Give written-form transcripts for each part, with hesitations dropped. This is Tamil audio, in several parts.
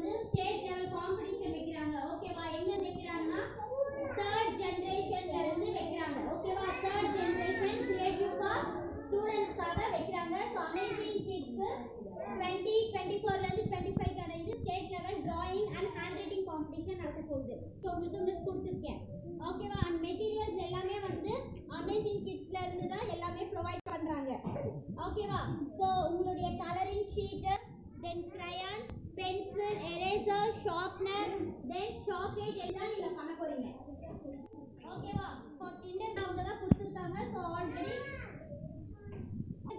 வந்து ஸ்டேட் லெவல் காம்படிஷன் வைக்கிறாங்க. ஓகேவா? எங்க வைக்கிறாங்கன்னா தேர்ட் ஜெனரேஷன்ல இருந்து வைக்கிறாங்க. ஓகேவா? தேர்ட் ஜெனரேஷன் கிரியேட்டிவ் ஃபார் ஸ்டூடண்ட்ஸ்க்காக வைக்கிறாங்க. ஸோ அமேசிங் கிட்ஸ் 2024ல இருந்து 25 கான இது state level drawing and hand writing competition நடக்க போகுது. ஸோ உங்களுக்கு மிஸ் கொடுத்துருக்கேன். ஓகேவா? அண்ட் மெட்டீரியல்ஸ் எல்லாமே வந்து அமேசிங் கிட்ஸ்ல இருந்து தான் எல்லாமே ப்ரொவைட் பண்றாங்க. ஓகேவா? ஸோ உங்களுடைய கலரிங் ஷீட், தென் கிரையான், பென்சில், எரேசர், ஷார்ப்னர், தென் சாக்லேட் எல்லாம் நீங்க பண்ண போறீங்க. ஓகேவா? ஸோ கிண்டர் அவங்க தான் கொடுத்துருக்காங்க. ஸோ ஆல்ரெடி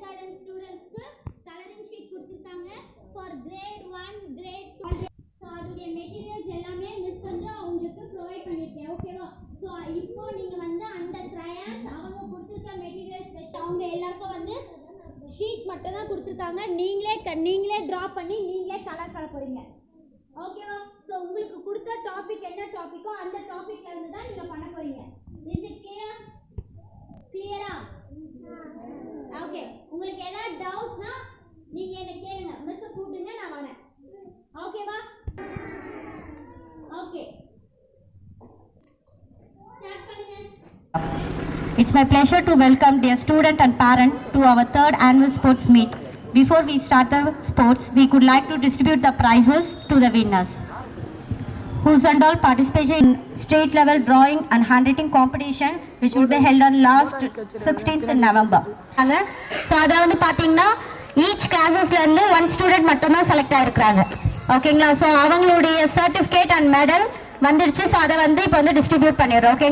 கார்டன் ஸ்டூடெண்ட்ஸ்க்கு கலரிங் ஷீட் கொடுத்துருக்காங்க ஃபார் கிரேட் 1, கிரேட் 2. ஸோ அதோடைய மெட்டீரியல்ஸ் எல்லாமே மிஸ் வந்து அவங்களுக்கு ப்ரொவைட் பண்ணியிருக்கேன். ஓகேவா? ஸோ இப்போ நீங்கள் வந்து அந்த கிரையான்ஸ் அவங்க கொடுத்துருக்க மெட்டீரியல்ஸ் வச்சு அவங்க எல்லாருக்கும் வந்து ஷீட் மட்டும் தான் கொடுத்துருக்காங்க. நீங்களே ட்ரா பண்ணி நீங்களே கலர் பண்ண போகிறீங்க. ஓகேவா? ஸோ உங்களுக்கு கொடுத்த டாபிக் என்ன டாப்பிக்கோ அந்த டாபிக்ல இருந்து தான் நீங்கள் பண்ண போகிறீங்க. Is it clear? கிளியரா? ஓகே. உங்களுக்கு ஏதாவது டவுட்னா நீங்கள் என்ன கேளுங்க, மிஸ்ஸை கூப்பிடுங்க, நான் வரேன். ஓகேவா? ஓகே, ஸ்டார்ட் பண்ணுங்க. It's my pleasure to welcome dear student and parent to our third annual sports meet. Before we start the sports, we could like to distribute the prizes to the winners, whose and all participation in state level drawing and handwriting competition, which will be held on last 16th November. So adha vandu pathina each classes la irundhu one student mattum dhaan select aayirukkranga. ஓகேங்களா? ஸோ அவங்களுடைய சர்டிஃபிகேட் அண்ட் மெடல் வந்துடுச்சு. ஸோ அதை வந்து இப்போ வந்து டிஸ்ட்ரிபியூட் பண்ணிடுறோம். ஓகே.